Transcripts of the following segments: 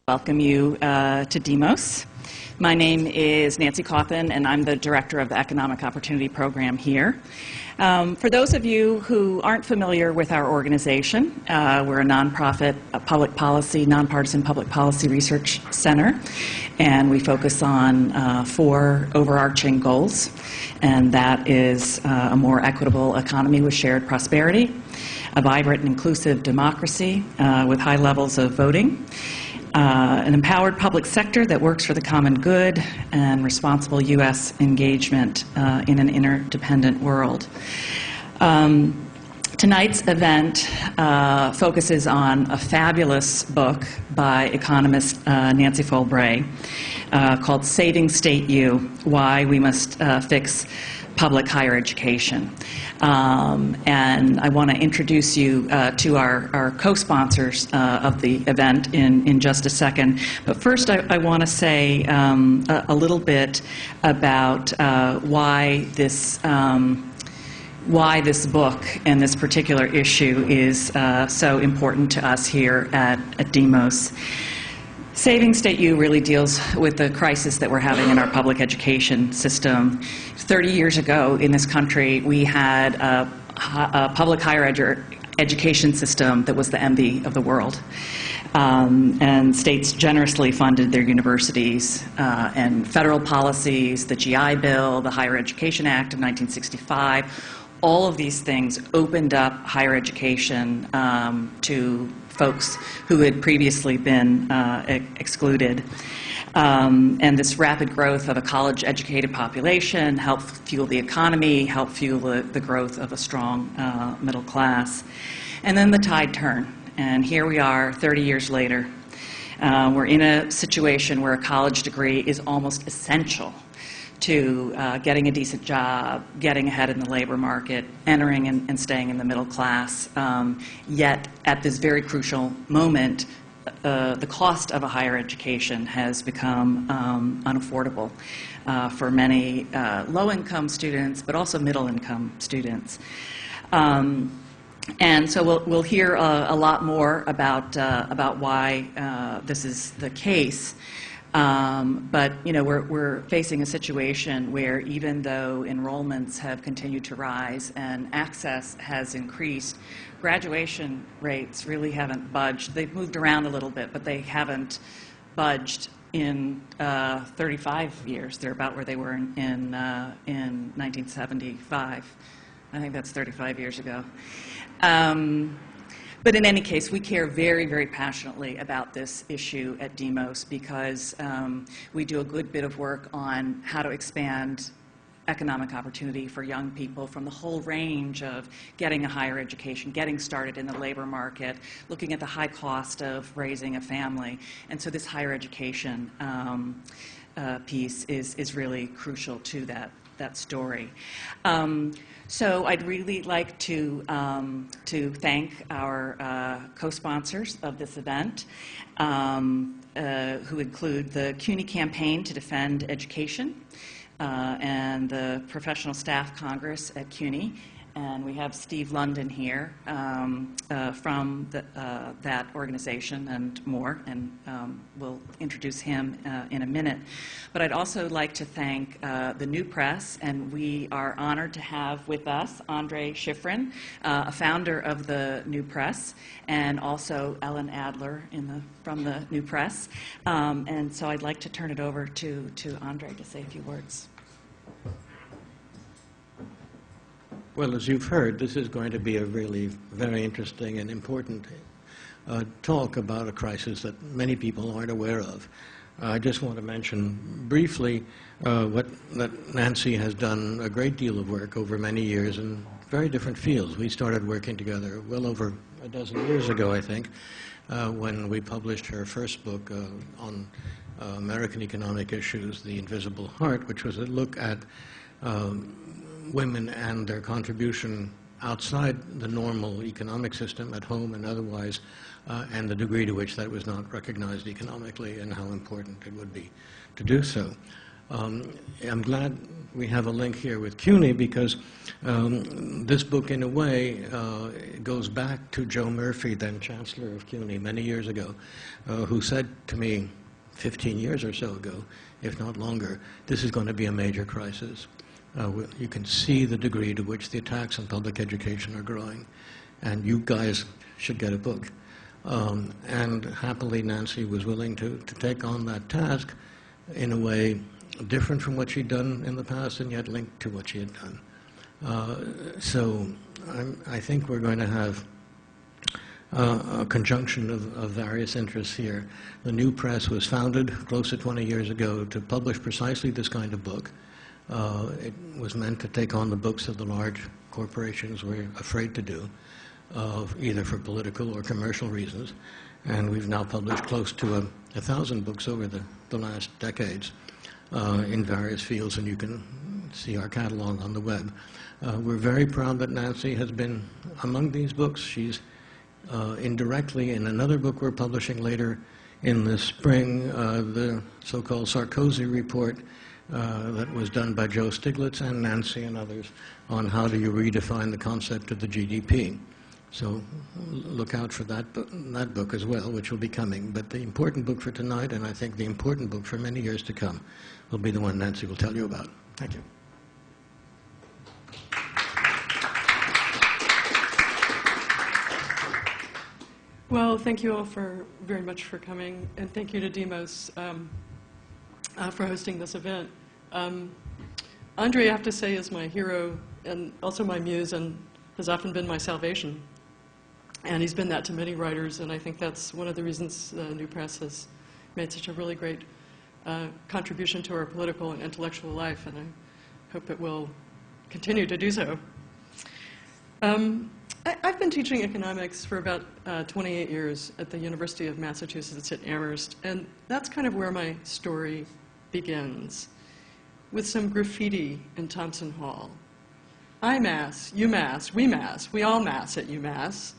Welcome you to Demos. My name is Nancy Cawthon, and I'm the director of the Economic Opportunity Program here. For those of you who aren't familiar with our organization, we're a nonprofit, nonpartisan public policy research center, and we focus on 4 overarching goals, and that is a more equitable economy with shared prosperity, a vibrant and inclusive democracy with high levels of voting, an empowered public sector that works for the common good, and responsible U.S. engagement in an interdependent world. Tonight's event focuses on a fabulous book by economist Nancy Folbre called Saving State U: Why We Must Fix Public Higher Education. And I want to introduce you to our co-sponsors of the event in just a second. But first, I want to say a little bit about why this book and this particular issue is so important to us here at Demos. Saving State U really deals with the crisis that we're having in our public education system. 30 years ago in this country, we had a public higher education system that was the envy of the world. And states generously funded their universities, and federal policies, the GI Bill, the Higher Education Act of 1965, all of these things opened up higher education to folks who had previously been excluded. And this rapid growth of a college-educated population helped fuel the economy, helped fuel the growth of a strong middle class. And then the tide turned, and here we are 30 years later. We're in a situation where a college degree is almost essential to getting a decent job, getting ahead in the labor market, entering and staying in the middle class. Yet, at this very crucial moment, the cost of a higher education has become unaffordable for many low-income students, but also middle-income students. And so we'll hear a lot more about why this is the case. But we're facing a situation where even though enrollments have continued to rise and access has increased, graduation rates really haven't budged. They've moved around a little bit, but they haven't budged in 35 years. They're about where they were in 1975. I think that's 35 years ago. But in any case, we care very, very passionately about this issue at Demos because we do a good bit of work on how to expand economic opportunity for young people from the whole range of getting a higher education, getting started in the labor market, looking at the high cost of raising a family. And so this higher education piece is really crucial to that story. So I'd really like to thank our co-sponsors of this event, who include the CUNY Campaign to Defend Education and the Professional Staff Congress at CUNY. And we have Steve London here from that organization and more, and we'll introduce him in a minute. But I'd also like to thank the New Press, and we are honored to have with us Andre Schifrin, a founder of the New Press, and also Ellen Adler from the New Press. And so I'd like to turn it over to Andre to say a few words. Well, as you've heard, this is going to be a really very interesting and important talk about a crisis that many people aren't aware of. I just want to mention briefly that Nancy has done a great deal of work over many years in very different fields. We started working together well over a dozen years ago, I think, when we published her first book on American economic issues, The Invisible Heart, which was a look at women and their contribution outside the normal economic system at home and otherwise, and the degree to which that was not recognized economically and how important it would be to do so. I'm glad we have a link here with CUNY because this book, in a way, goes back to Joe Murphy, then Chancellor of CUNY, many years ago, who said to me 15 years or so ago, if not longer, this is going to be a major crisis. You can see the degree to which the attacks on public education are growing, and you guys should get a book. And happily, Nancy was willing to take on that task in a way different from what she'd done in the past and yet linked to what she had done. So I think we're going to have a conjunction of various interests here. The New Press was founded close to 20 years ago to publish precisely this kind of book. It was meant to take on the books that the large corporations were afraid to do, either for political or commercial reasons. And we've now published close to 1,000 books over the last decades in various fields, and you can see our catalog on the web. We're very proud that Nancy has been among these books. She's indirectly in another book we're publishing later in the spring, the so-called Sarkozy report that was done by Joe Stiglitz and Nancy and others on how do you redefine the concept of the GDP. So look out for that book as well, which will be coming. But the important book for tonight, and I think the important book for many years to come, will be the one Nancy will tell you about. Thank you. Well, thank you all very much for coming, and thank you to Demos for hosting this event. Andre, I have to say, is my hero and also my muse, and has often been my salvation. And he's been that to many writers, and I think that's one of the reasons the New Press has made such a really great contribution to our political and intellectual life, and I hope it will continue to do so. I've been teaching economics for about 28 years at the University of Massachusetts at Amherst, and that's kind of where my story begins, with some graffiti in Thompson Hall. I mass, you mass, we all mass at UMass.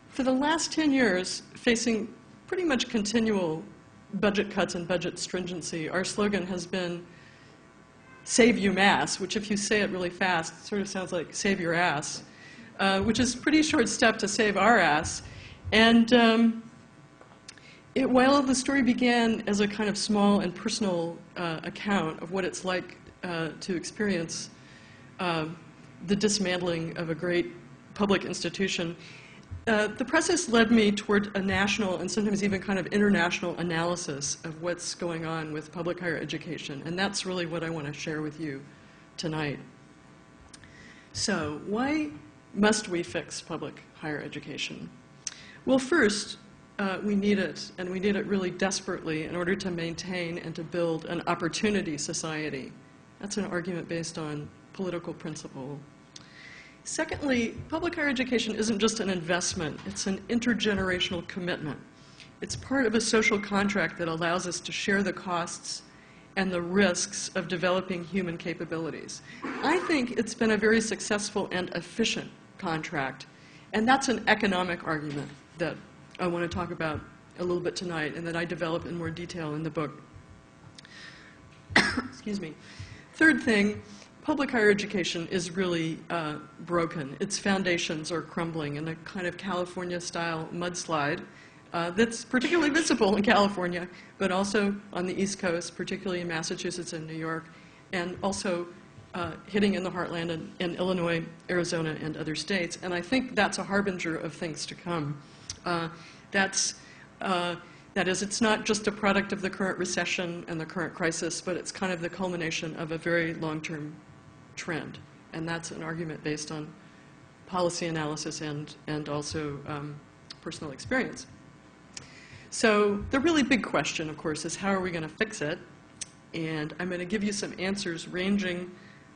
For the last 10 years, facing pretty much continual budget cuts and budget stringency, our slogan has been save UMass, which if you say it really fast, sort of sounds like save your ass, which is a pretty short step to save our ass. And while the story began as a kind of small and personal account of what it's like to experience the dismantling of a great public institution, the process led me toward a national and sometimes even kind of international analysis of what's going on with public higher education. And that's really what I want to share with you tonight. So why must we fix public higher education? Well, first, we need it, and we need it really desperately in order to maintain and to build an opportunity society. That's an argument based on political principle. Secondly, public higher education isn't just an investment, it's an intergenerational commitment. It's part of a social contract that allows us to share the costs and the risks of developing human capabilities. I think it's been a very successful and efficient contract, and that's an economic argument that I want to talk about a little bit tonight and that I develop in more detail in the book. Excuse me. Third thing, public higher education is really broken. Its foundations are crumbling in a kind of California-style mudslide that's particularly visible in California, but also on the East Coast, particularly in Massachusetts and New York, and also hitting in the heartland in Illinois, Arizona, and other states. And I think that's a harbinger of things to come. That is, it's not just a product of the current recession and the current crisis, but it's kind of the culmination of a very long-term trend. And that's an argument based on policy analysis and also personal experience. So the really big question, of course, is how are we going to fix it? And I'm going to give you some answers ranging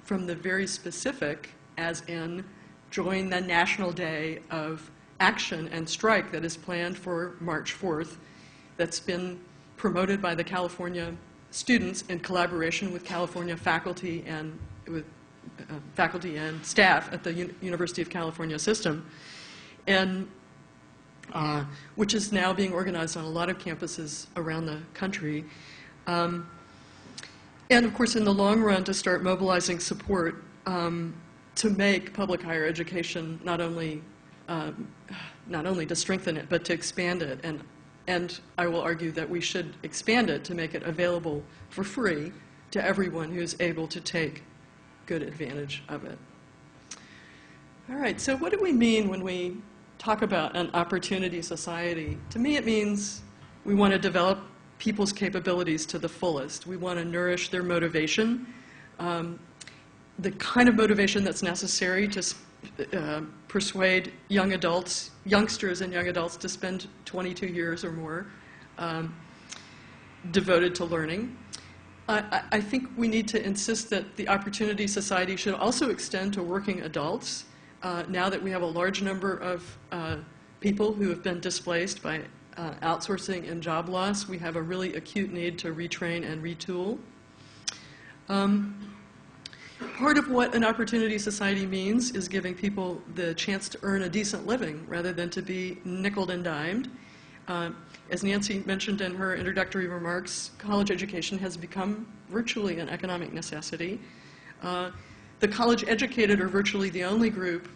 from the very specific, as in join the National Day of Action and Strike that is planned for March 4th, that's been promoted by the California students in collaboration with California faculty and with faculty and staff at the University of California system, and which is now being organized on a lot of campuses around the country. And of course, in the long run, to start mobilizing support to make public higher education not only to strengthen it, but to expand it. And I will argue that we should expand it to make it available for free to everyone who's able to take good advantage of it. All right, so what do we mean when we talk about an opportunity society? To me, it means we want to develop people's capabilities to the fullest. We want to nourish their motivation, the kind of motivation that's necessary to persuade youngsters and young adults to spend 22 years or more devoted to learning. I think we need to insist that the Opportunity Society should also extend to working adults. Now that we have a large number of people who have been displaced by outsourcing and job loss, we have a really acute need to retrain and retool. Part of what an Opportunity Society means is giving people the chance to earn a decent living rather than to be nickeled and dimed. As Nancy mentioned in her introductory remarks, college education has become virtually an economic necessity. The college-educated are virtually the only group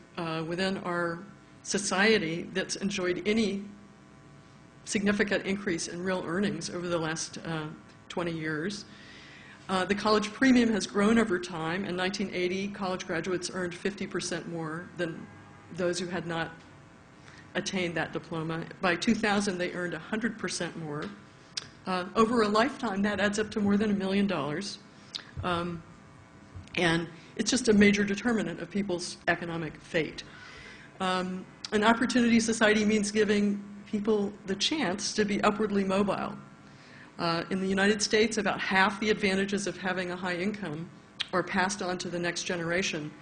within our society that's enjoyed any significant increase in real earnings over the last 20 years. The college premium has grown over time. In 1980, college graduates earned 50% more than those who had not attained that diploma. By 2000, they earned 100% more. Over a lifetime, that adds up to more than $1 million. And it's just a major determinant of people's economic fate. An Opportunity Society means giving people the chance to be upwardly mobile. In the United States, about half the advantages of having a high income are passed on to the next generation.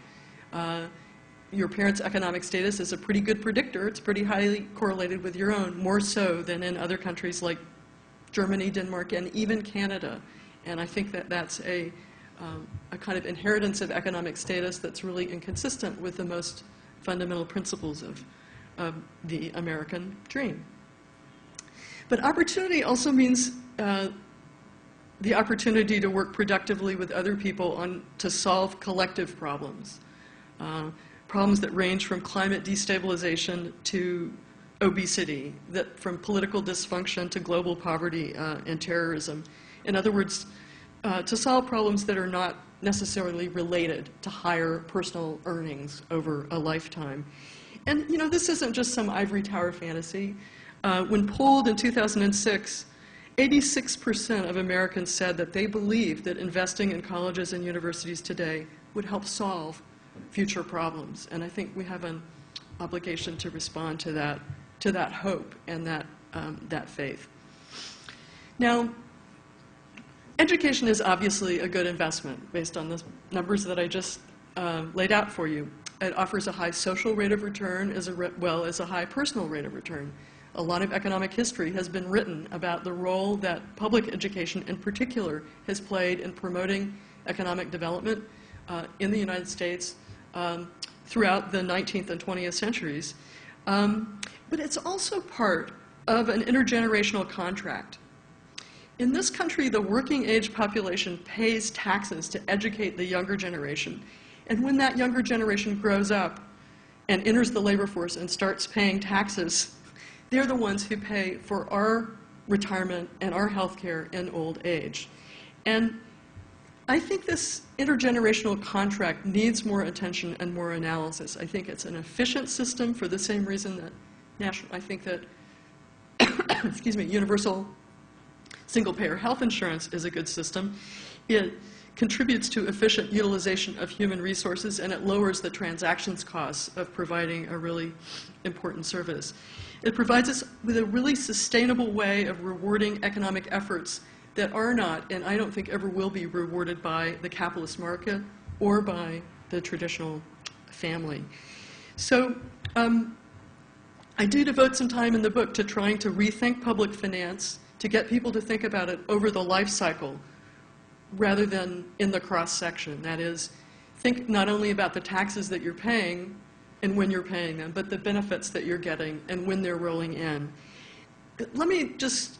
Your parents' economic status is a pretty good predictor. It's pretty highly correlated with your own, more so than in other countries like Germany, Denmark, and even Canada. And I think that that's a kind of inheritance of economic status that's really inconsistent with the most fundamental principles of the American dream. But opportunity also means the opportunity to work productively with other people to solve collective problems. Problems that range from climate destabilization to obesity, from political dysfunction to global poverty and terrorism. In other words, to solve problems that are not necessarily related to higher personal earnings over a lifetime. And you know, this isn't just some ivory tower fantasy. When polled in 2006, 86% of Americans said that they believed that investing in colleges and universities today would help solve future problems. And I think we have an obligation to respond to that hope and that faith. Now, education is obviously a good investment based on the numbers that I just laid out for you. It offers a high social rate of return as well as a high personal rate of return. A lot of economic history has been written about the role that public education in particular has played in promoting economic development in the United States throughout the 19th and 20th centuries. But it's also part of an intergenerational contract. In this country, the working age population pays taxes to educate the younger generation. And when that younger generation grows up and enters the labor force and starts paying taxes, they're the ones who pay for our retirement and our health care in old age. And I think this intergenerational contract needs more attention and more analysis. I think it's an efficient system for the same reason that I think that excuse me, universal single-payer health insurance is a good system. It contributes to efficient utilization of human resources, and it lowers the transactions costs of providing a really important service. It provides us with a really sustainable way of rewarding economic efforts that are not, and I don't think ever will be, rewarded by the capitalist market or by the traditional family. So I do devote some time in the book to trying to rethink public finance, to get people to think about it over the life cycle rather than in the cross-section. That is, think not only about the taxes that you're paying and when you're paying them, but the benefits that you're getting and when they're rolling in. Let me just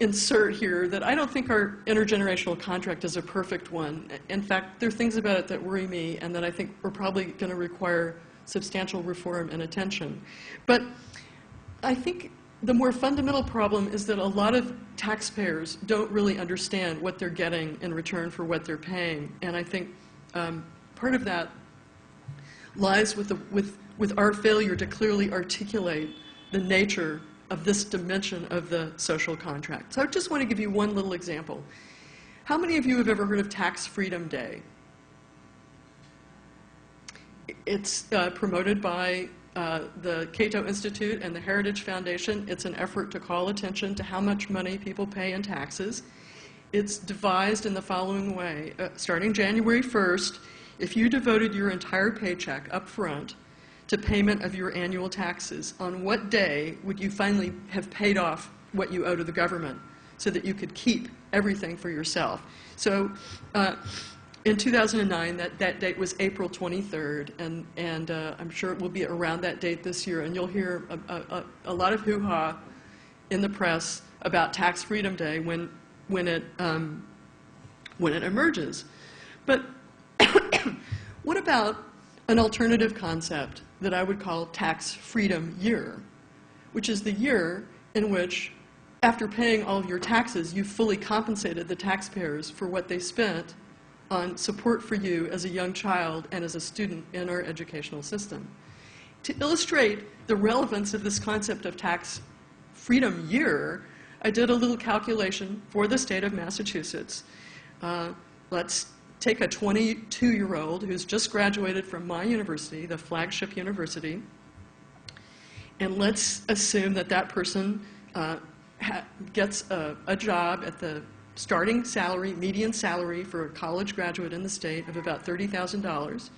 insert here that I don't think our intergenerational contract is a perfect one. In fact, there are things about it that worry me and that I think are probably going to require substantial reform and attention. But I think the more fundamental problem is that a lot of taxpayers don't really understand what they're getting in return for what they're paying. And I think part of that lies with our failure to clearly articulate the nature of this dimension of the social contract. So I just want to give you one little example. How many of you have ever heard of Tax Freedom Day? It's promoted by the Cato Institute and the Heritage Foundation. It's an effort to call attention to how much money people pay in taxes. It's devised in the following way. Starting January 1st, if you devoted your entire paycheck up front to payment of your annual taxes, on what day would you finally have paid off what you owe to the government so that you could keep everything for yourself? So in 2009, that date was April 23rd, and I'm sure it will be around that date this year, and you'll hear a lot of hoo-ha in the press about Tax Freedom Day when it emerges. But what about an alternative concept that I would call Tax Freedom Year, which is the year in which, after paying all of your taxes, you've fully compensated the taxpayers for what they spent on support for you as a young child and as a student in our educational system. To illustrate the relevance of this concept of Tax Freedom Year, I did a little calculation for the state of Massachusetts. Let's take a 22-year-old who's just graduated from my university, the flagship university, and let's assume that that person gets a job at the starting salary, median salary for a college graduate in the state of about $30,000,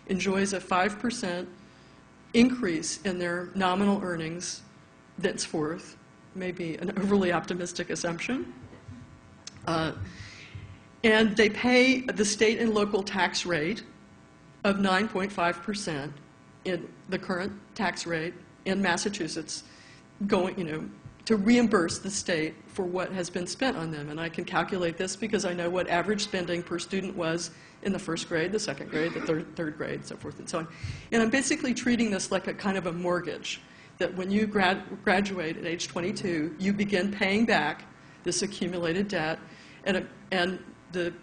enjoys a 5% increase in their nominal earnings thenceforth, maybe an overly optimistic assumption, and they pay the state and local tax rate of 9.5% in the current tax rate in Massachusetts, going, to reimburse the state for what has been spent on them. And I can calculate this because I know what average spending per student was in the first grade, the second grade, the third grade, so forth and so on. And I'm basically treating this like a kind of a mortgage, that when you graduate at age 22, you begin paying back this accumulated debt, and the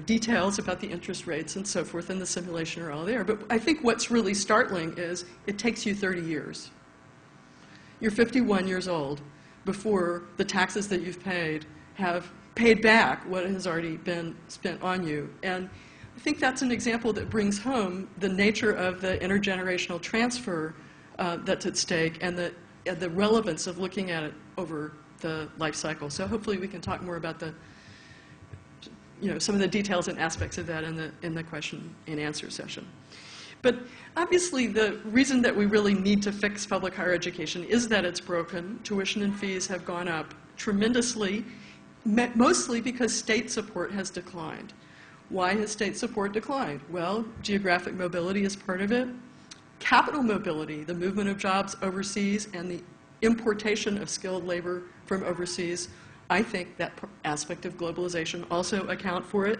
details about the interest rates and so forth in the simulation are all there. But I think what's really startling is it takes you 30 years. You're 51 years old before the taxes that you've paid have paid back what has already been spent on you. And I think that's an example that brings home the nature of the intergenerational transfer that's at stake and the relevance of looking at it over the life cycle. So hopefully we can talk more about some of the details and aspects of that in the question and answer session. But obviously the reason that we really need to fix public higher education is that it's broken. Tuition and fees have gone up tremendously, mostly because state support has declined. Why has state support declined? Well, geographic mobility is part of it. Capital mobility, the movement of jobs overseas and the importation of skilled labor from overseas, I think that aspect of globalization also account for it.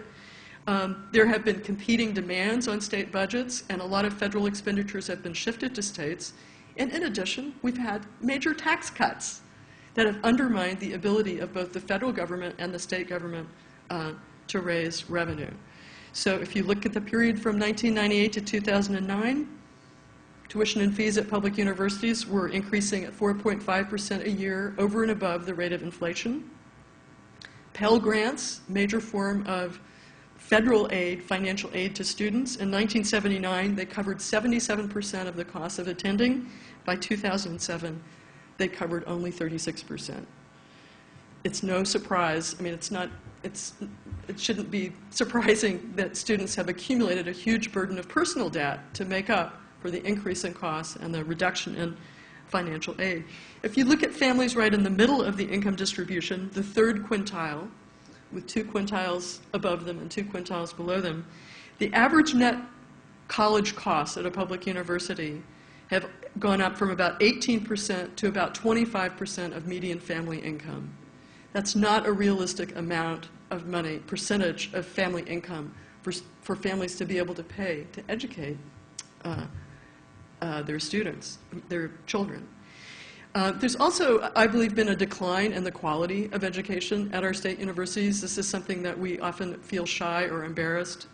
There have been competing demands on state budgets, and a lot of federal expenditures have been shifted to states. And in addition, we've had major tax cuts that have undermined the ability of both the federal government and the state government to raise revenue. So if you look at the period from 1998 to 2009, tuition and fees at public universities were increasing at 4.5% a year, over and above the rate of inflation. Pell Grants, major form of federal aid, financial aid to students. In 1979, they covered 77% of the cost of attending. By 2007, they covered only 36%. It's no surprise. I mean, it shouldn't be surprising that students have accumulated a huge burden of personal debt to make up for the increase in costs and the reduction in financial aid. If you look at families right in the middle of the income distribution, the third quintile, with 2 quintiles above them and 2 quintiles below them, the average net college costs at a public university have gone up from about 18% to about 25% of median family income. That's not a realistic amount of money, percentage of family income for families to be able to pay to educate their students, their children. There's also, I believe, been a decline in the quality of education at our state universities. This is something that we often feel shy or embarrassed,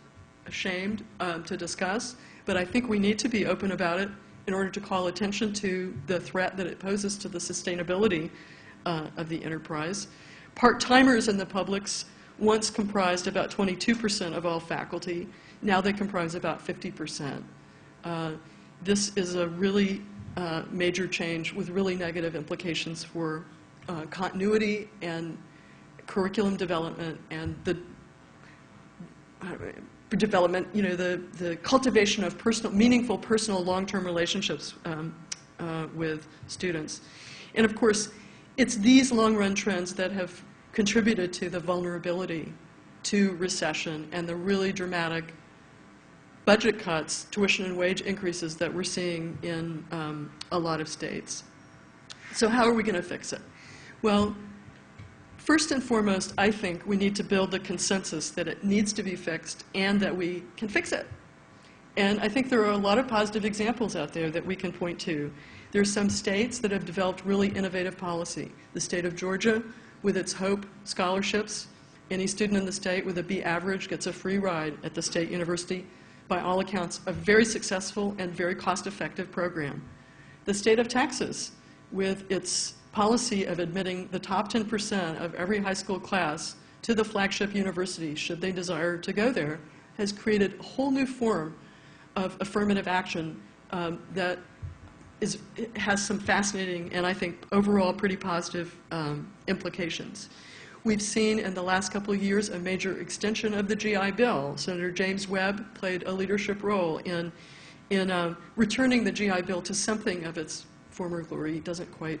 ashamed to discuss, but I think we need to be open about it in order to call attention to the threat that it poses to the sustainability of the enterprise. Part-timers in the publics once comprised about 22% of all faculty. Now they comprise about 50%. This is a really major change with really negative implications for continuity and curriculum development and the development, the cultivation of meaningful personal long-term relationships with students. And of course, it's these long-run trends that have contributed to the vulnerability to recession and the really dramatic budget cuts, tuition and wage increases that we're seeing in a lot of states. So how are we going to fix it? Well, first and foremost, I think we need to build the consensus that it needs to be fixed and that we can fix it. And I think there are a lot of positive examples out there that we can point to. There are some states that have developed really innovative policy. The state of Georgia, with its HOPE scholarships, any student in the state with a B average gets a free ride at the state university. By all accounts, a very successful and very cost-effective program. The state of Texas, with its policy of admitting the top 10% of every high school class to the flagship university, should they desire to go there, has created a whole new form of affirmative action that has some fascinating and I think overall pretty positive implications. We've seen in the last couple of years a major extension of the GI Bill. Senator James Webb played a leadership role in returning the GI Bill to something of its former glory. It doesn't quite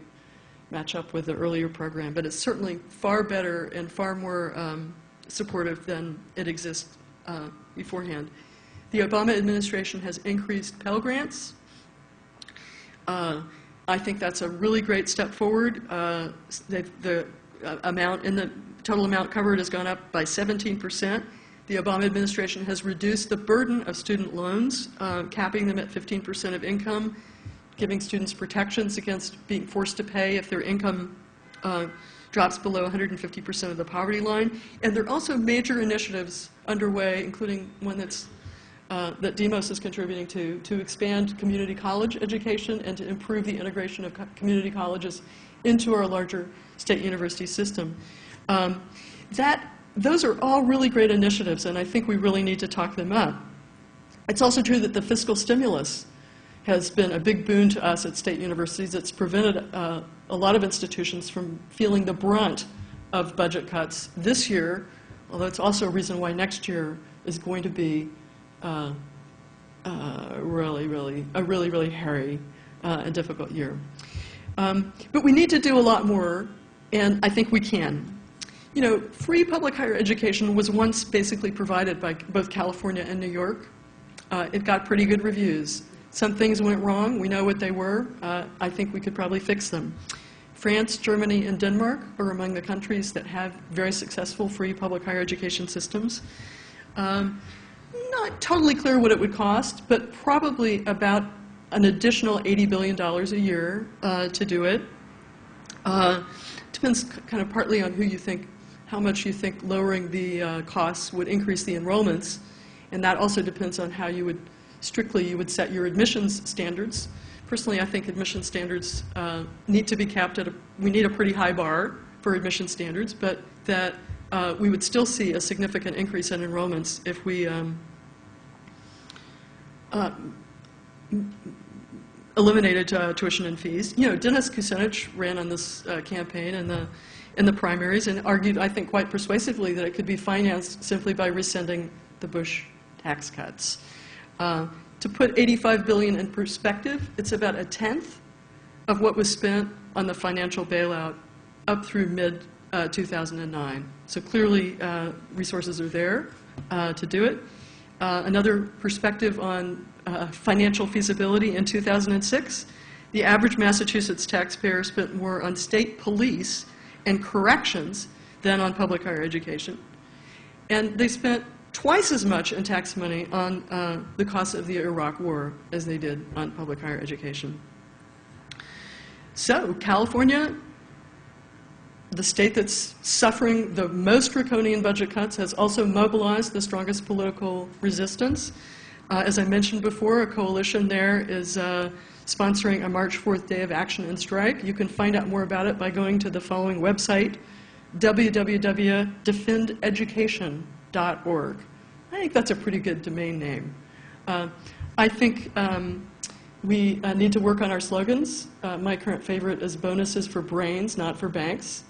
match up with the earlier program, but it's certainly far better and far more supportive than it exists beforehand. The Obama administration has increased Pell Grants. I think that's a really great step forward. The amount in the total amount covered has gone up by 17%. The Obama administration has reduced the burden of student loans, capping them at 15% of income, giving students protections against being forced to pay if their income drops below 150% of the poverty line. And there are also major initiatives underway, including one that Demos is contributing to expand community college education and to improve the integration of community colleges into our larger state university system. Those are all really great initiatives, and I think we really need to talk them up. It's also true that the fiscal stimulus has been a big boon to us at state universities. It's prevented a lot of institutions from feeling the brunt of budget cuts this year, although it's also a reason why next year is going to be really hairy and difficult year. But we need to do a lot more, and I think we can. Free public higher education was once basically provided by both California and New York. It got pretty good reviews. Some things went wrong. We know what they were. I think we could probably fix them. France, Germany, and Denmark are among the countries that have very successful free public higher education systems. Not totally clear what it would cost, but probably about an additional $80 billion a year to do it. Depends kind of partly on how much you think lowering the costs would increase the enrollments, and that also depends on how you would set your admissions standards. Personally, I think admission standards need to be capped we need a pretty high bar for admission standards, but that we would still see a significant increase in enrollments if we eliminated tuition and fees. Dennis Kucinich ran on this campaign in the primaries and argued, I think, quite persuasively that it could be financed simply by rescinding the Bush tax cuts. To put $85 billion in perspective, it's about a tenth of what was spent on the financial bailout up through mid-2009. So clearly, resources are there to do it. Another perspective on financial feasibility in 2006, The average Massachusetts taxpayer spent more on state police and corrections than on public higher education. And they spent twice as much in tax money on the cost of the Iraq War as they did on public higher education. So California, the state that's suffering the most draconian budget cuts, has also mobilized the strongest political resistance. As I mentioned before, a coalition there is sponsoring a March 4th Day of Action and Strike. You can find out more about it by going to the following website, www.defendeducation.org. I think that's a pretty good domain name. I think we need to work on our slogans. My current favorite is bonuses for brains, not for banks.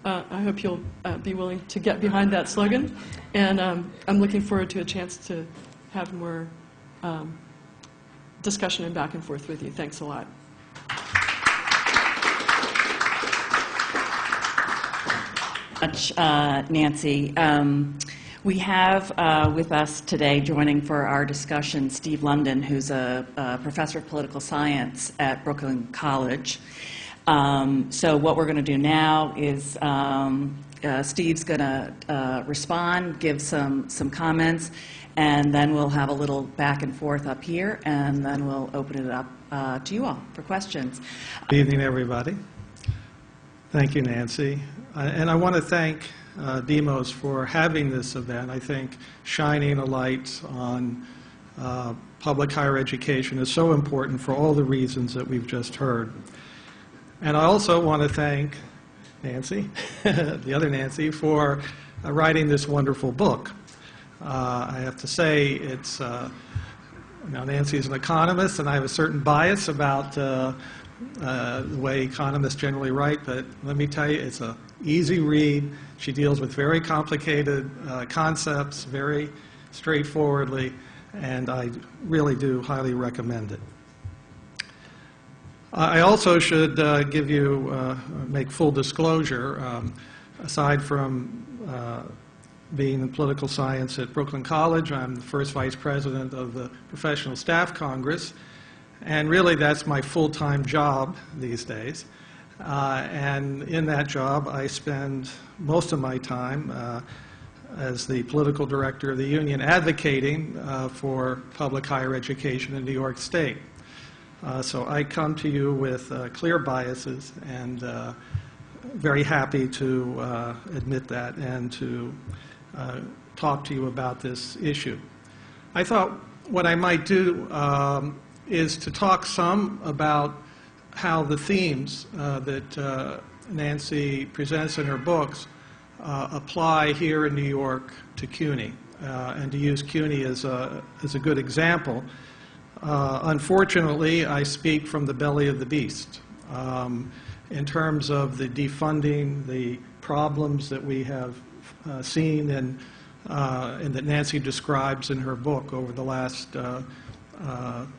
I hope you'll be willing to get behind that slogan. And I'm looking forward to a chance to have more discussion and back and forth with you. Thanks a lot. Much, Nancy. We have with us today, joining for our discussion, Steve London, who's a professor of political science at Brooklyn College. So what we're going to do now is Steve's going to respond, give some comments, and then we'll have a little back and forth up here, and then we'll open it up to you all for questions. Good evening, everybody. Thank you, Nancy. And I want to thank Demos for having this event. I think shining a light on public higher education is so important for all the reasons that we've just heard. And I also want to thank Nancy, the other Nancy, for writing this wonderful book. I have to say, it's now Nancy is an economist, and I have a certain bias about the way economists generally write, but let me tell you, it's an easy read. She deals with very complicated concepts very straightforwardly, and I really do highly recommend it. I also should give you, make full disclosure, aside from being in political science at Brooklyn College, I'm the first vice president of the Professional Staff Congress, and really that's my full-time job these days. And in that job, I spend most of my time as the political director of the union advocating for public higher education in New York State. So I come to you with clear biases, and very happy to admit that and to talk to you about this issue. I thought what I might do is to talk some about how the themes that Nancy presents in her books apply here in New York to CUNY, and to use CUNY as a good example. Unfortunately, I speak from the belly of the beast in terms of the defunding, the problems that we have seen and that Nancy describes in her book over the last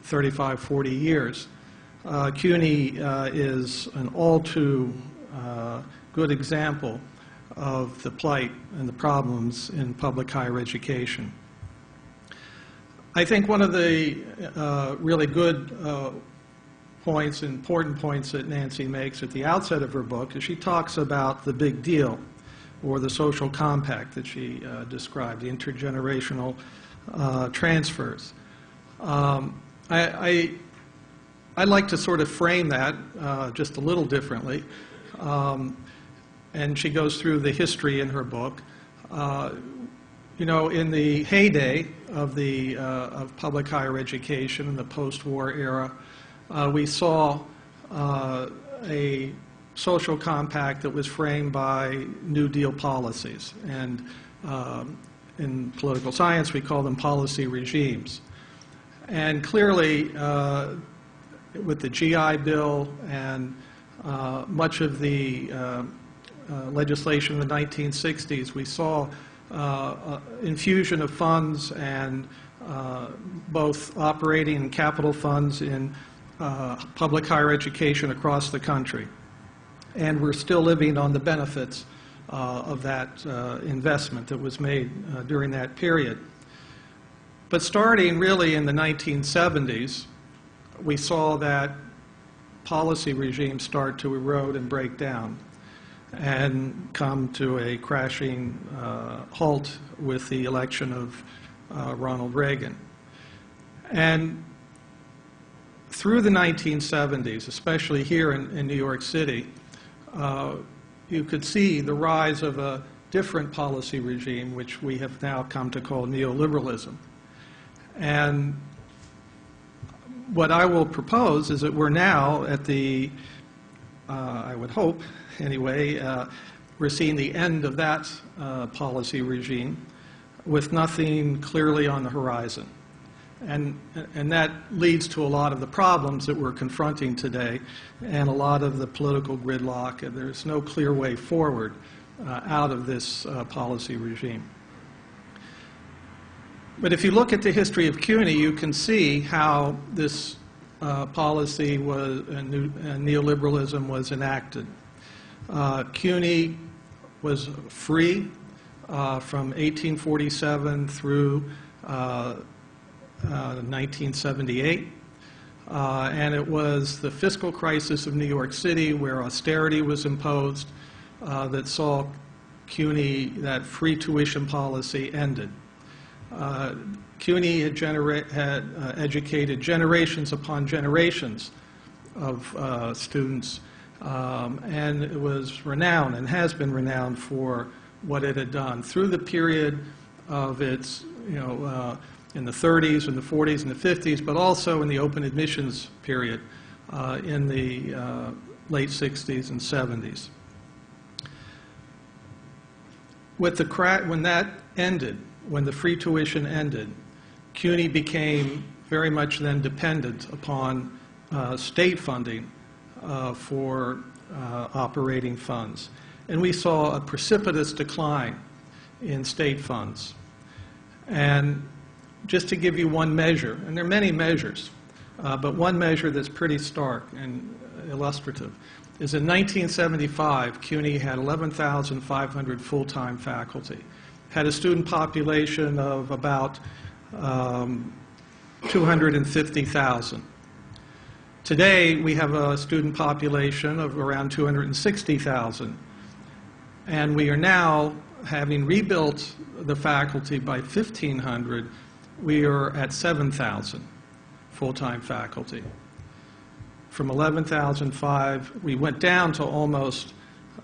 35, 40 years. CUNY is an all too good example of the plight and the problems in public higher education. I think one of the really good points, important points that Nancy makes at the outset of her book is she talks about the big deal, or the social compact that she described, the intergenerational transfers. I like to sort of frame that just a little differently, and she goes through the history in her book. You know, in the heyday of public higher education in the post-war era, we saw a social compact that was framed by New Deal policies, and in political science we call them policy regimes. And clearly, with the GI Bill and much of the legislation in the 1960s, we saw infusion of funds and both operating and capital funds in public higher education across the country. And we're still living on the benefits of that investment that was made during that period. But starting really in the 1970s, we saw that policy regime start to erode and break down and come to a crashing halt with the election of Ronald Reagan. And through the 1970s, especially here in New York City, you could see the rise of a different policy regime, which we have now come to call neoliberalism. And what I will propose is that we're now at the, I would hope anyway, we're seeing the end of that policy regime with nothing clearly on the horizon. And that leads to a lot of the problems that we're confronting today and a lot of the political gridlock. And there's no clear way forward out of this policy regime. But if you look at the history of CUNY, you can see how this policy was, and neoliberalism was enacted. CUNY was free from 1847 through 1978, and it was the fiscal crisis of New York City, where austerity was imposed, that saw CUNY, that free tuition policy, ended. CUNY had educated generations upon generations of students, and it was renowned and has been renowned for what it had done through the period of its, in the 30s and the 40s and the 50s, but also in the open admissions period in the late 60s and 70s. When that ended, when the free tuition ended, CUNY became very much then dependent upon state funding for operating funds. And we saw a precipitous decline in state funds. And just to give you one measure, and there are many measures, but one measure that's pretty stark and illustrative is in 1975, CUNY had 11,500 full-time faculty, had a student population of about 250,000. Today, we have a student population of around 260,000, and we are now, having rebuilt the faculty by 1,500, we are at 7,000 full-time faculty. From 11,005, we went down to almost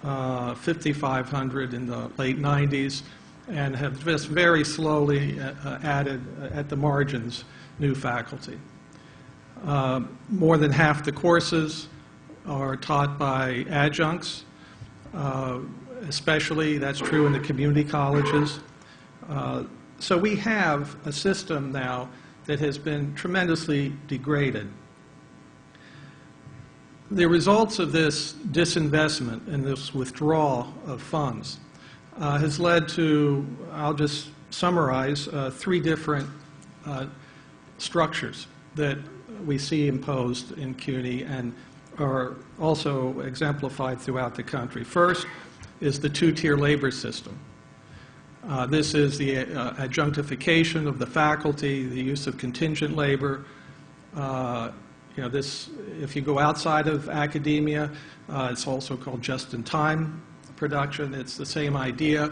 5,500 in the late 90s and have just very slowly added at the margins new faculty. More than half the courses are taught by adjuncts, especially that's true in the community colleges. So we have a system now that has been tremendously degraded. The results of this disinvestment and this withdrawal of funds has led to, I'll just summarize, three different structures that we see imposed in CUNY and are also exemplified throughout the country. First is the two-tier labor system. This is the adjunctification of the faculty, the use of contingent labor. If you go outside of academia, it's also called just-in-time production. It's the same idea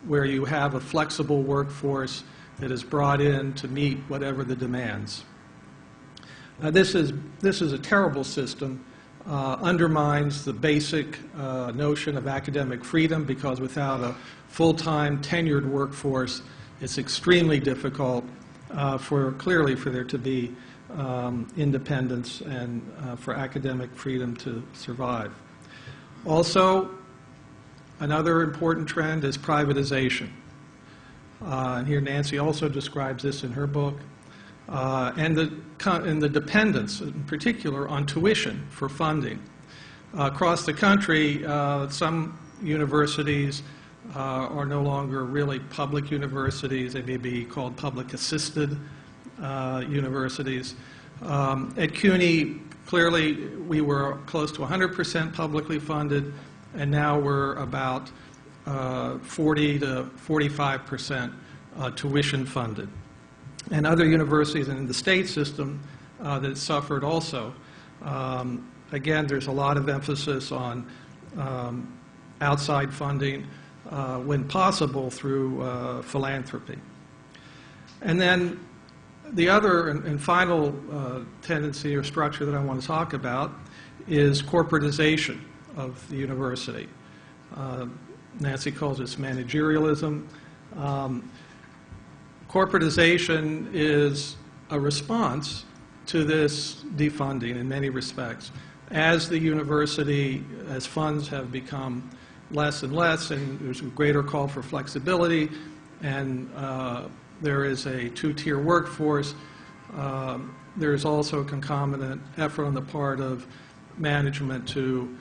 where you have a flexible workforce that is brought in to meet whatever the demands. This is a terrible system, undermines the basic notion of academic freedom, because without a full-time tenured workforce, it's extremely difficult clearly for there to be independence and for academic freedom to survive. Also, another important trend is privatization. And here Nancy also describes this in her book. And the dependence, in particular, on tuition for funding. Across the country, some universities are no longer really public universities. They may be called public-assisted universities. At CUNY, clearly, we were close to 100% publicly funded, and now we're about 40 to 45% tuition funded. And other universities in the state system that suffered also again, there's a lot of emphasis on outside funding, when possible, through philanthropy. And then the other and final tendency or structure that I want to talk about is corporatization of the university. Nancy calls this managerialism. Corporatization is a response to this defunding in many respects. As the university, as funds have become less and less, and there's a greater call for flexibility, and there is a two-tier workforce, there's also a concomitant effort on the part of management to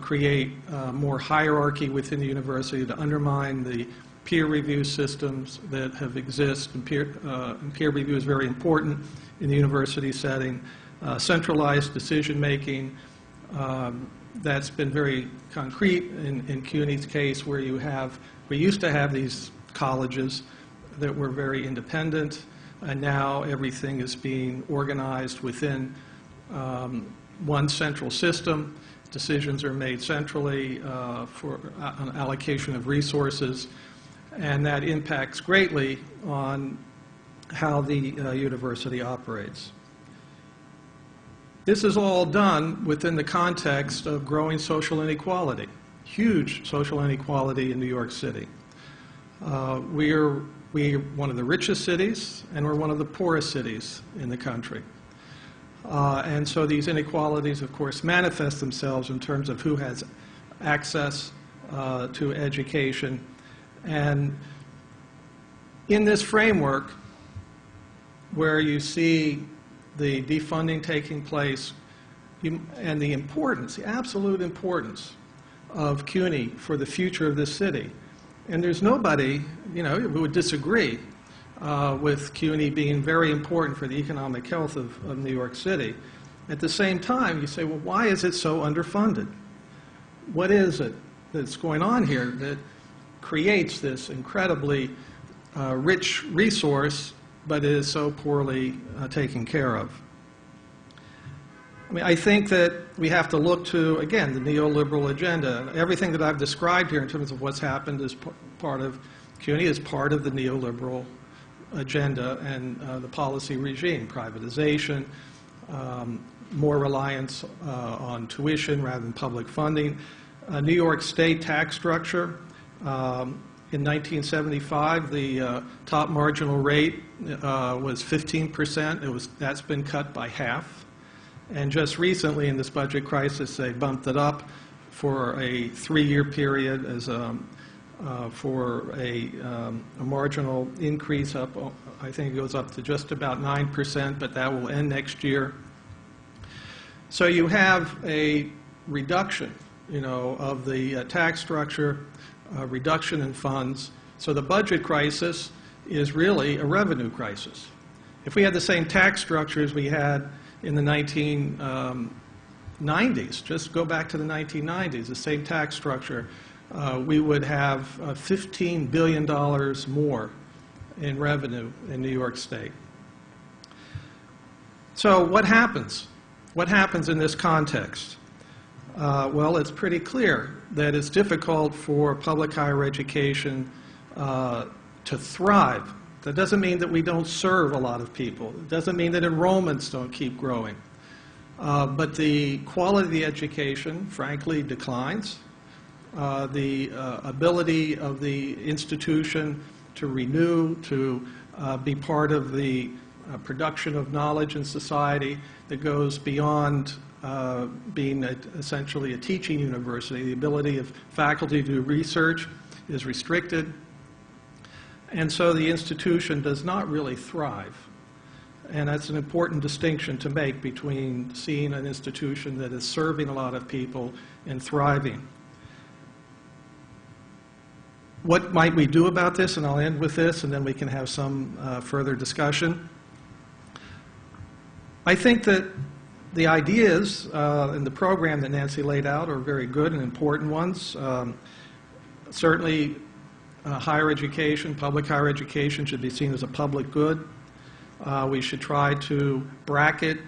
create more hierarchy within the university, to undermine the peer review systems that have existed. And peer review is very important in the university setting. Centralized decision-making, that's been very concrete in CUNY's case, where we used to have these colleges that were very independent, and now everything is being organized within one central system. Decisions are made centrally for an allocation of resources, and that impacts greatly on how the university operates. This is all done within the context of growing social inequality, huge social inequality in New York City. We're one of the richest cities, and we're one of the poorest cities in the country. And so these inequalities, of course, manifest themselves in terms of who has access to education. And in this framework, where you see the defunding taking place and the importance, the absolute importance of CUNY for the future of this city, and there's nobody, who would disagree with CUNY being very important for the economic health of New York City. At the same time, you say, well, why is it so underfunded? What is it that's going on here that creates this incredibly rich resource, but is so poorly taken care of? I think that we have to look to, again, the neoliberal agenda. Everything that I've described here in terms of what's happened as part of CUNY is part of the neoliberal agenda and the policy regime: privatization, more reliance on tuition rather than public funding. New York State tax structure. In 1975, the top marginal rate was 15%. That's been cut by half. And just recently in this budget crisis, they bumped it up for a 3-year period for a marginal increase up. I think it goes up to just about 9%, but that will end next year. So you have a reduction, of the tax structure, reduction in funds. So the budget crisis is really a revenue crisis. If we had the same tax structure as we had in the 1990s, just go back to the 1990s, the same tax structure, we would have $15 billion more in revenue in New York State. So what happens? What happens in this context? Well, it's pretty clear that it's difficult for public higher education to thrive. That doesn't mean that we don't serve a lot of people. It doesn't mean that enrollments don't keep growing. But the quality of the education, frankly, declines. The ability of the institution to renew, to be part of the production of knowledge in society that goes beyond being essentially a teaching university. The ability of faculty to do research is restricted. And so the institution does not really thrive. And that's an important distinction to make between seeing an institution that is serving a lot of people and thriving. What might we do about this? And I'll end with this, and then we can have some further discussion. I think that the ideas in the program that Nancy laid out are very good and important ones. Certainly, higher education, public higher education, should be seen as a public good. We should try to bracket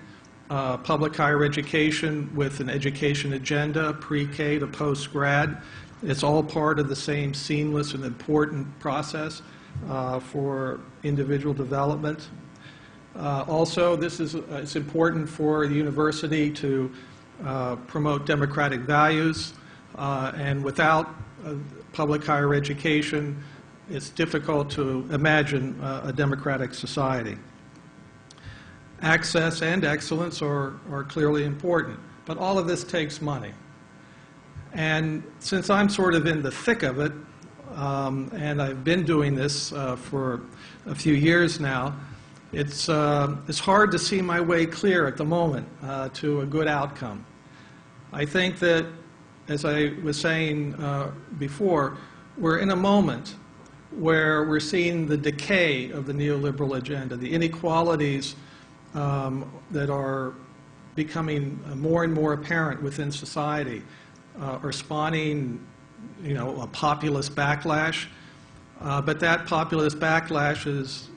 public higher education with an education agenda, pre-K to post-grad. It's all part of the same seamless and important process for individual development. Also, it's important for the university to promote democratic values, and without public higher education, it's difficult to imagine a democratic society. Access and excellence are clearly important, but all of this takes money. And since I'm sort of in the thick of it, and I've been doing this for a few years now, it's hard to see my way clear at the moment to a good outcome. I think that, as I was saying before, we're in a moment where we're seeing the decay of the neoliberal agenda, the inequalities that are becoming more and more apparent within society are spawning, a populist backlash. But that populist backlash has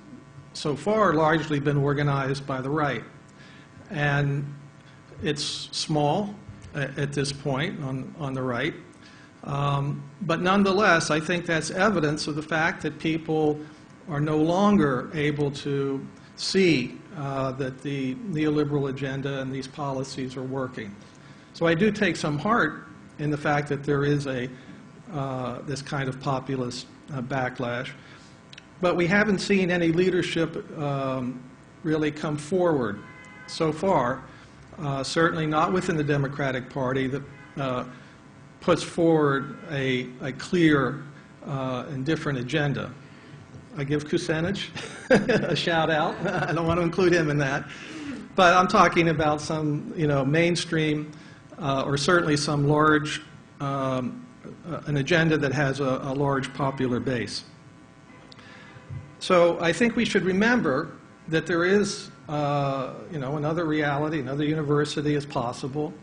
so far largely been organized by the right. And it's small at this point on the right. But nonetheless, I think that's evidence of the fact that people are no longer able to see that the neoliberal agenda and these policies are working. So I do take some heart in the fact that there is this kind of populist backlash. But we haven't seen any leadership really come forward so far, certainly not within the Democratic Party, that puts forward a clear and different agenda. I give Kucinich a shout out. I don't want to include him in that. But I'm talking about some mainstream or certainly some large, an agenda that has a large popular base. So I think we should remember that there is another reality, another university is possible.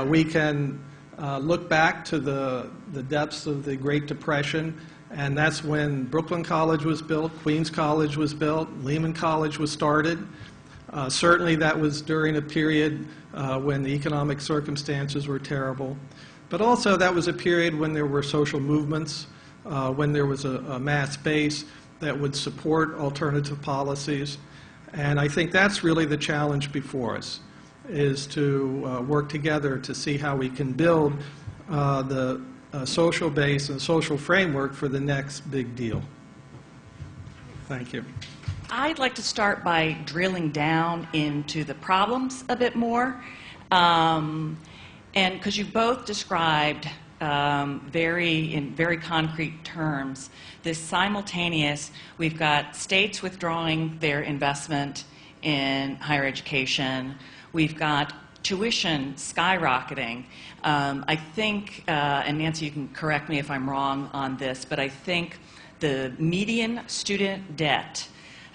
We can look back to the depths of the Great Depression, and that's when Brooklyn College was built, Queens College was built, Lehman College was started. Certainly that was during a period when the economic circumstances were terrible. But also that was a period when there were social movements, when there was a mass base that would support alternative policies. And I think that's really the challenge before us, is to work together to see how we can build the social base and social framework for the next big deal. Thank you. I'd like to start by drilling down into the problems a bit more. And because you both described in very concrete terms this simultaneous, we've got states withdrawing their investment in higher education, we've got tuition skyrocketing. I think, and Nancy, you can correct me if I'm wrong on this, but I think the median student debt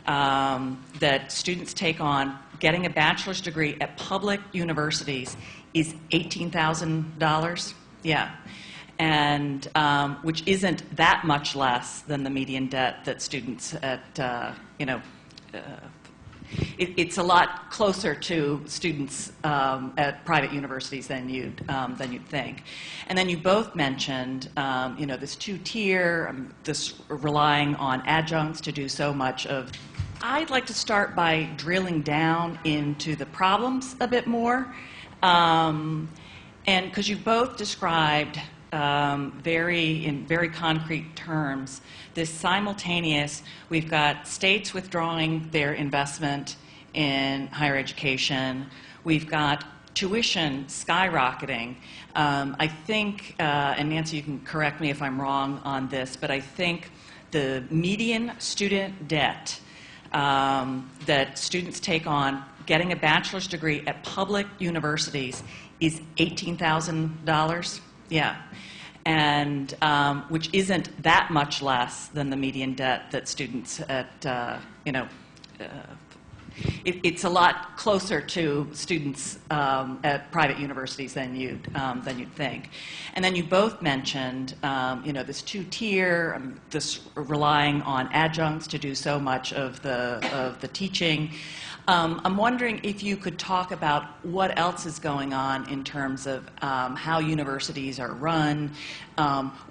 that students take on getting a bachelor's degree at public universities is $18,000. Yeah. And which isn't that much less than the median debt that students at, it's a lot closer to students at private universities than you'd think. And then you both mentioned, this two-tier, this relying on adjuncts to do so much of. I'd like to start by drilling down into the problems a bit more, and because you both described in very concrete terms this simultaneous, we've got states withdrawing their investment in higher education, we've got tuition skyrocketing. I think, and Nancy, you can correct me if I'm wrong on this, but I think the median student debt that students take on getting a bachelor's degree at public universities is $18,000. Yeah. And which isn't that much less than the median debt that students at, it's a lot closer to students at private universities than you'd think. And then you both mentioned, this two-tier, this relying on adjuncts to do so much of the teaching. I'm wondering if you could talk about what else is going on in terms of how universities are run,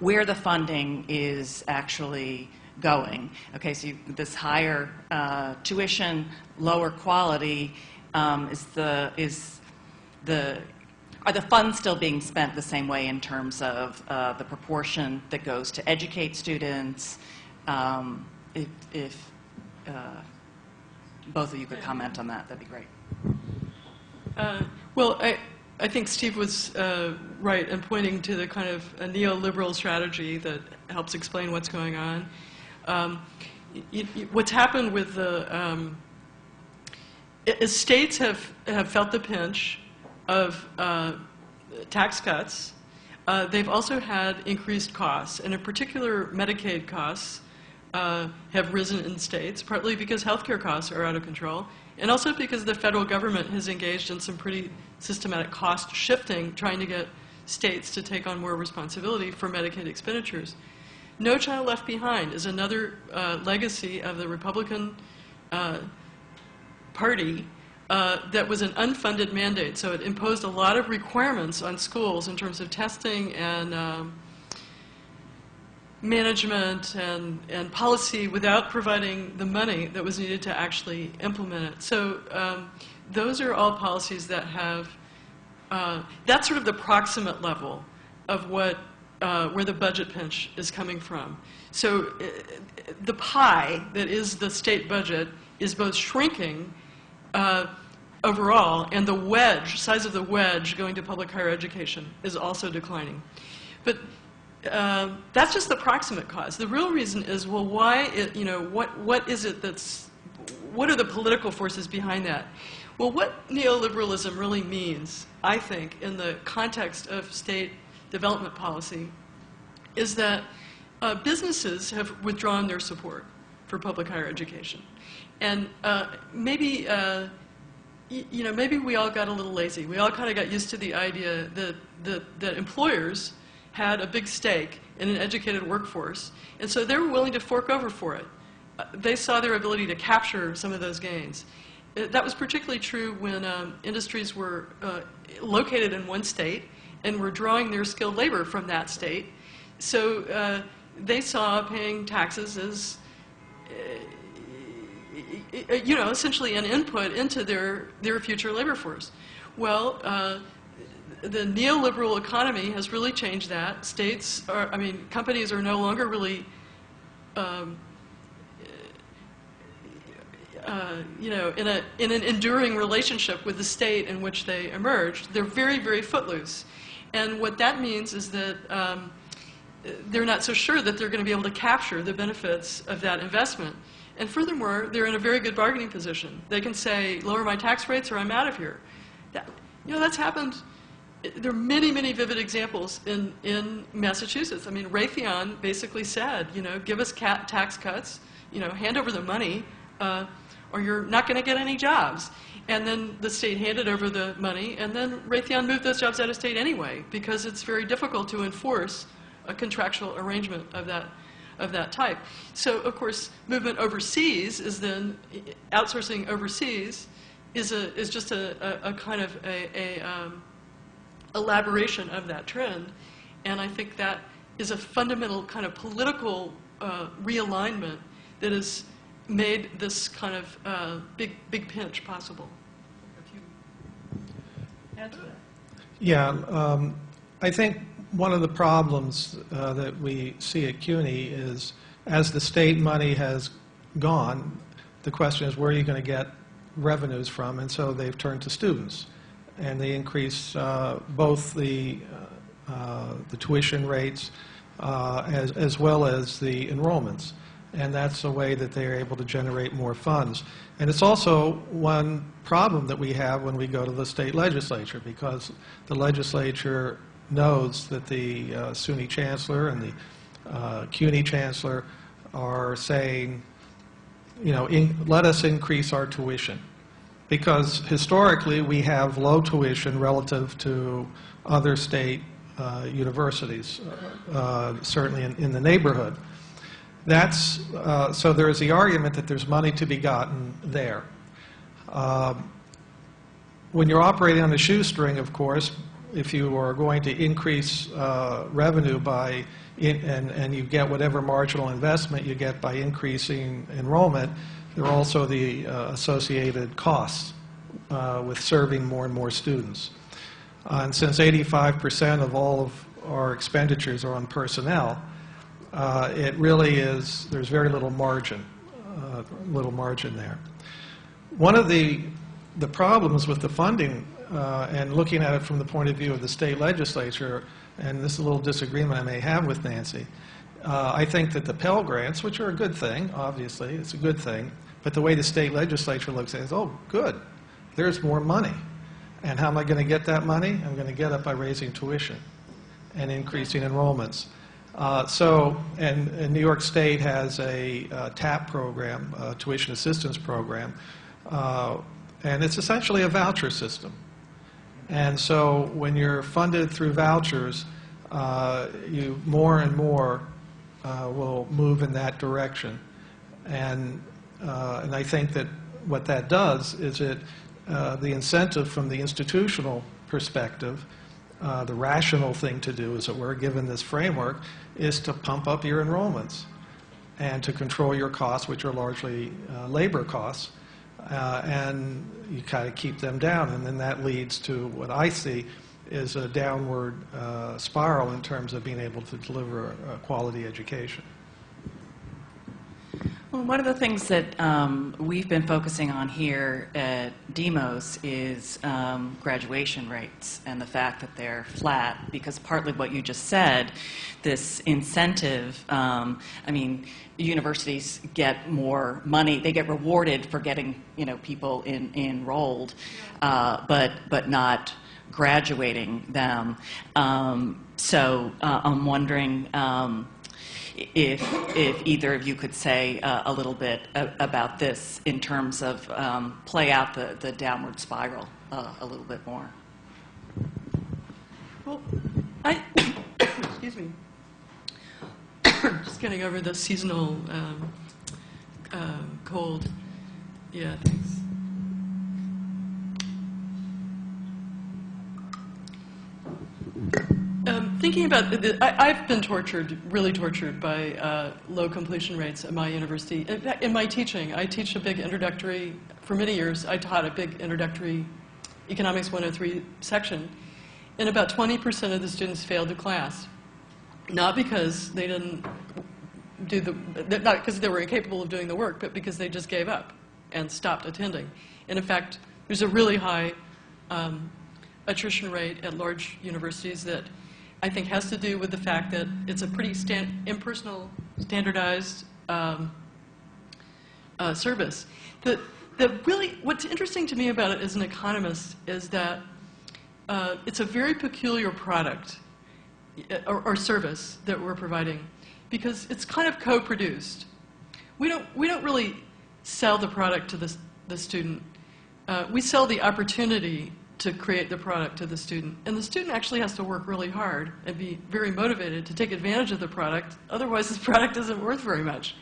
where the funding is actually going. Okay, so this higher tuition, lower quality, are the funds still being spent the same way in terms of the proportion that goes to educate students? If both of you could comment on that, that'd be great. Well, I think Steve was right in pointing to the kind of a neoliberal strategy that helps explain what's going on. What's happened with the states have felt the pinch of tax cuts. They've also had increased costs, and in particular, Medicaid costs have risen in states, partly because healthcare costs are out of control, and also because the federal government has engaged in some pretty systematic cost shifting, trying to get states to take on more responsibility for Medicaid expenditures. No Child Left Behind is another legacy of the Republican Party that was an unfunded mandate. So it imposed a lot of requirements on schools in terms of testing and management and policy without providing the money that was needed to actually implement it. So those are all policies that have, that's sort of the proximate level of what where the budget pinch is coming from. So the pie that is the state budget is both shrinking overall, and the wedge, size of the wedge going to public higher education is also declining. But that's just the proximate cause. The real reason is, well, why, what is it what are the political forces behind that? Well, what neoliberalism really means, I think, in the context of state development policy, is that businesses have withdrawn their support for public higher education. And maybe we all got a little lazy. We all kind of got used to the idea that employers had a big stake in an educated workforce, and so they were willing to fork over for it. They saw their ability to capture some of those gains. That was particularly true when industries were located in one state and were drawing their skilled labor from that state. So they saw paying taxes as, essentially an input into their future labor force. Well, the neoliberal economy has really changed that. Companies are no longer really, in an enduring relationship with the state in which they emerged. They're very, very footloose. And what that means is that they're not so sure that they're going to be able to capture the benefits of that investment. And furthermore, they're in a very good bargaining position. They can say, lower my tax rates or I'm out of here. That's happened. There are many, many vivid examples in Massachusetts. I mean, Raytheon basically said, give us tax cuts, hand over the money, or you're not going to get any jobs. And then the state handed over the money, and then Raytheon moved those jobs out of state anyway, because it's very difficult to enforce a contractual arrangement of that type. So, of course, movement overseas is then, outsourcing overseas is just a kind of elaboration of that trend. And I think that is a fundamental kind of political realignment that has made this kind of big pinch possible. If you add to that. Yeah, I think one of the problems that we see at CUNY is, as the state money has gone, the question is, where are you going to get revenues from? And so they've turned to students, and they increase both the tuition rates as well as the enrollments. And that's a way that they're able to generate more funds. And it's also one problem that we have when we go to the state legislature, because the legislature knows that the SUNY chancellor and the CUNY chancellor are saying, let us increase our tuition. because historically we have low tuition relative to other state universities, certainly in the neighborhood. So there is the argument that there's money to be gotten there. When you're operating on a shoestring, of course, if you are going to increase revenue and you get whatever marginal investment you get by increasing enrollment, there are also the associated costs with serving more and more students. And since 85% of all of our expenditures are on personnel, it really is, there's very little margin there. One of the problems with the funding, and looking at it from the point of view of the state legislature, and this is a little disagreement I may have with Nancy, I think that the Pell Grants, which are a good thing, obviously, it's a good thing, but the way the state legislature looks at it is, oh, good, there's more money. And how am I going to get that money? I'm going to get it by raising tuition and increasing enrollments. And New York State has a TAP program, a tuition assistance program, and it's essentially a voucher system. And so when you're funded through vouchers, you more and more will move in that direction. And I think that what that does is the incentive from the institutional perspective, the rational thing to do, as it were, given this framework, is to pump up your enrollments and to control your costs, which are largely labor costs, and you kind of keep them down. And then that leads to what I see is a downward spiral in terms of being able to deliver a quality education. Well, one of the things that we've been focusing on here at Demos is graduation rates and the fact that they're flat, because partly what you just said, this incentive, I mean, universities get more money, they get rewarded for getting, people enrolled, but not graduating them. So I'm wondering if either of you could say a little bit about this in terms of play out the downward spiral a little bit more. Well, excuse me, just getting over the seasonal cold. Yeah, thanks. Thinking about I've been really tortured by low completion rates at my university. In my teaching, I teach a big introductory, for many years, I taught a big introductory Economics 103 section, and about 20% of the students failed the class. Not because they didn't not because they were incapable of doing the work, but because they just gave up and stopped attending. And in fact, there's a really high attrition rate at large universities that I think has to do with the fact that it's a pretty impersonal, standardized service. What's interesting to me about it as an economist is that it's a very peculiar product or service that we're providing, because it's kind of co-produced. We don't really sell the product to the student. We sell the opportunity to create the product to the student. And the student actually has to work really hard and be very motivated to take advantage of the product. Otherwise, this product isn't worth very much.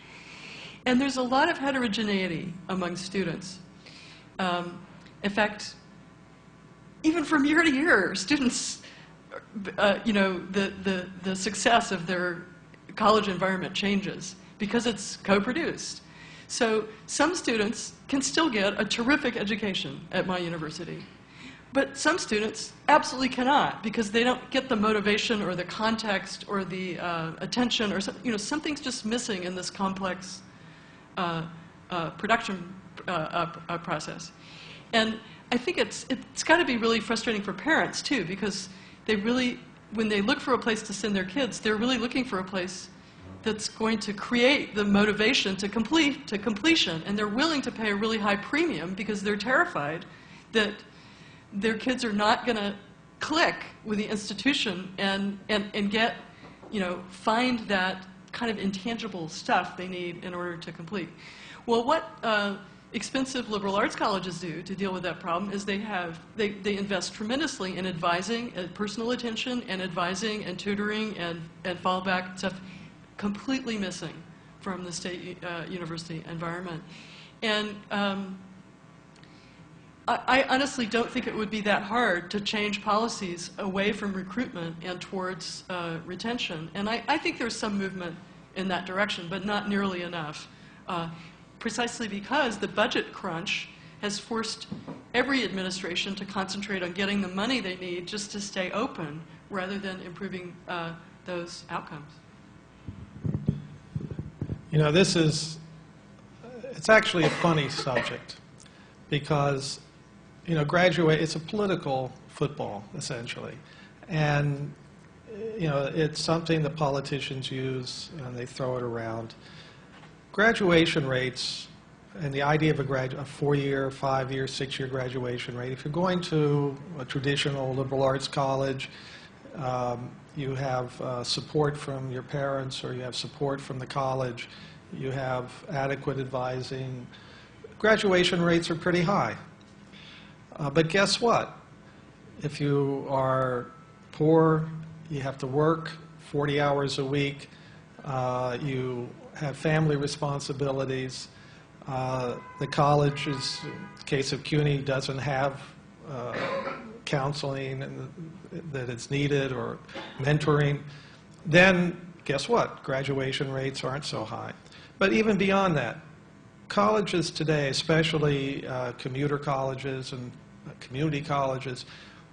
And there's a lot of heterogeneity among students. In fact, even from year to year, students, the success of their college environment changes because it's co-produced. So some students can still get a terrific education at my university. But some students absolutely cannot, because they don't get the motivation or the context or the attention, or something's just missing in this complex production process. And I think it's got to be really frustrating for parents too, because when they look for a place to send their kids, they're really looking for a place that's going to create the motivation to completion, and they're willing to pay a really high premium because they're terrified that their kids are not going to click with the institution and get, find that kind of intangible stuff they need in order to complete. Well, what expensive liberal arts colleges do to deal with that problem is they invest tremendously in advising, personal attention, and advising and tutoring and fallback stuff, completely missing from the state university environment. And I honestly don't think it would be that hard to change policies away from recruitment and towards retention. And I think there's some movement in that direction, but not nearly enough. Precisely because the budget crunch has forced every administration to concentrate on getting the money they need just to stay open rather than improving those outcomes. You know, it's actually a funny subject because, you know, it's a political football, essentially. And, you know, it's something that politicians use and they throw it around. Graduation rates and the idea of a 4-year, 5-year, 6-year graduation rate, if you're going to a traditional liberal arts college, you have support from your parents or you have support from the college, you have adequate advising, graduation rates are pretty high. But guess what? If you are poor, you have to work 40 hours a week, you have family responsibilities. The college, in the case of CUNY, doesn't have counseling that is needed or mentoring. Then, guess what? Graduation rates aren't so high. But even beyond that, colleges today, especially commuter colleges and community colleges,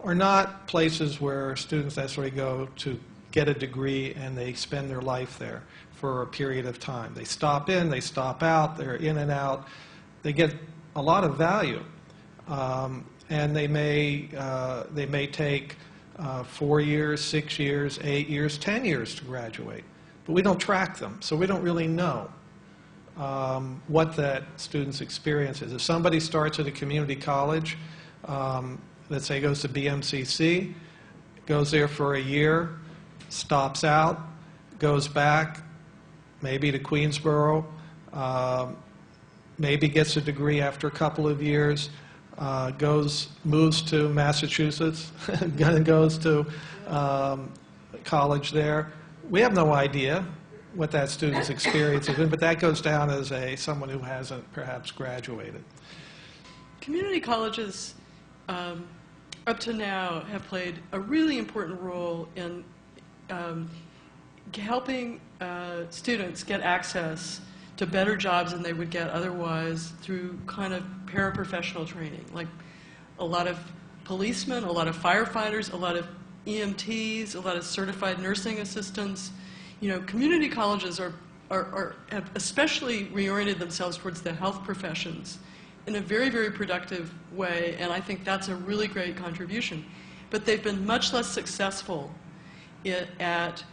are not places where students necessarily go to get a degree and they spend their life there for a period of time. They stop in, they stop out, they're in and out. They get a lot of value. And they may take 4 years, 6 years, 8 years, 10 years to graduate. But we don't track them, so we don't really know what that student's experience is. If somebody starts at a community college, let's say goes to BMCC, goes there for a year, stops out, goes back, maybe to Queensborough, maybe gets a degree after a couple of years, moves to Massachusetts, and goes to college there. We have no idea what that student's experience has been, but that goes down as someone who hasn't perhaps graduated. Community colleges, up to now, have played a really important role in helping students get access to better jobs than they would get otherwise through kind of paraprofessional training, like a lot of policemen, a lot of firefighters, a lot of EMTs, a lot of certified nursing assistants. You know, community colleges have especially reoriented themselves towards the health professions in a very, very productive way, and I think that's a really great contribution. But they've been much less successful at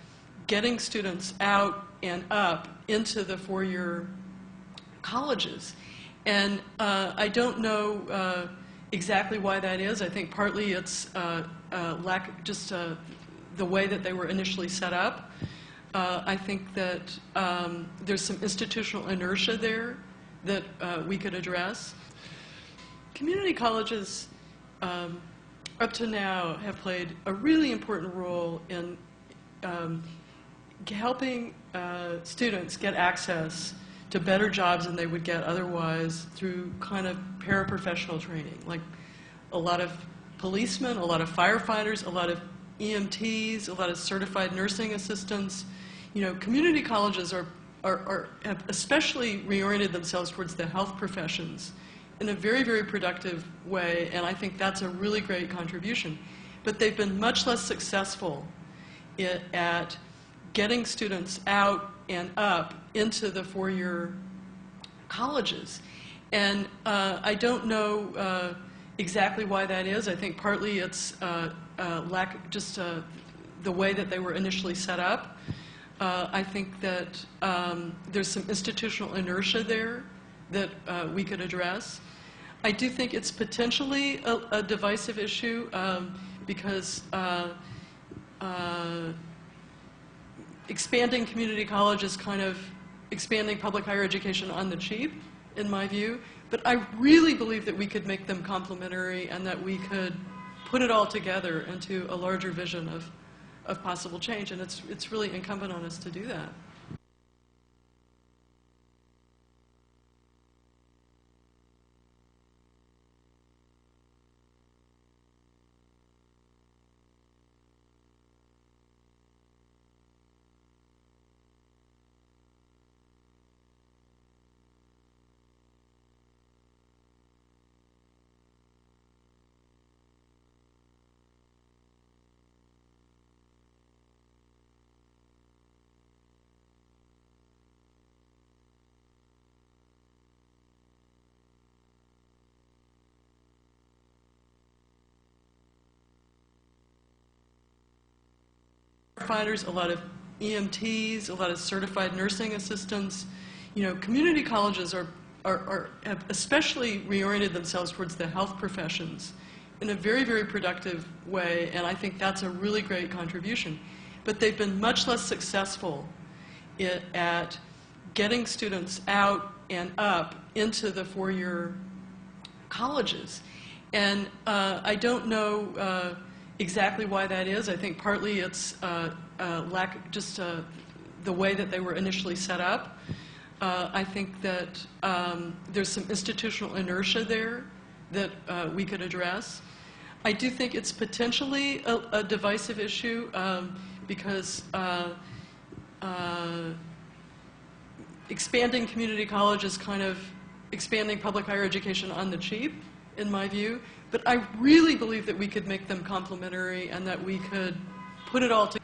getting students out and up into the 4-year colleges. And I don't know exactly why that is. I think partly it's the way that they were initially set up. I think that there's some institutional inertia there that we could address. Community colleges, up to now, have played a really important role in helping students get access to better jobs than they would get otherwise through kind of paraprofessional training, like a lot of policemen, a lot of firefighters, a lot of EMTs, a lot of certified nursing assistants. You know, community colleges have especially reoriented themselves towards the health professions in a very, very productive way, and I think that's a really great contribution. But they've been much less successful at getting students out and up into the 4-year colleges. And I don't know exactly why that is. I think partly it's the way that they were initially set up. I think that there's some institutional inertia there that we could address. I do think it's potentially a divisive issue because expanding community college is kind of expanding public higher education on the cheap. in my view. But I really believe that we could make them complementary and that we could put it all together into a larger vision of possible change. And it's really incumbent on us to do that. Firefighters, a lot of EMTs, a lot of certified nursing assistants. You know, community colleges have especially reoriented themselves towards the health professions in a very, very productive way, and I think that's a really great contribution. But they've been much less successful at getting students out and up into the four-year colleges. And I don't know exactly why that is. I think partly it's the way that they were initially set up. I think that there's some institutional inertia there that we could address. I do think it's potentially a divisive issue because expanding community college is kind of expanding public higher education on the cheap, in my view. But I really believe that we could make them complementary and that we could put it all together.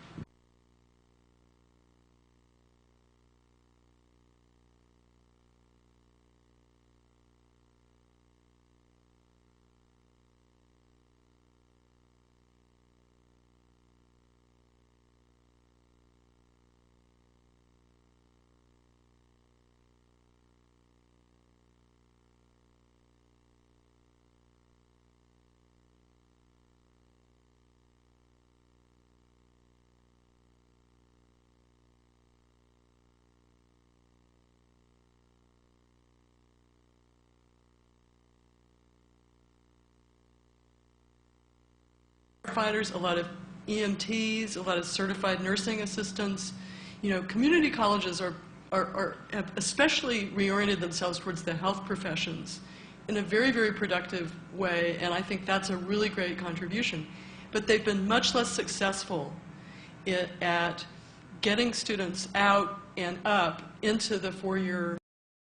Firefighters, a lot of EMTs, a lot of certified nursing assistants. You know, community colleges have especially reoriented themselves towards the health professions in a very, very productive way, and I think that's a really great contribution. But they've been much less successful at getting students out and up into the four-year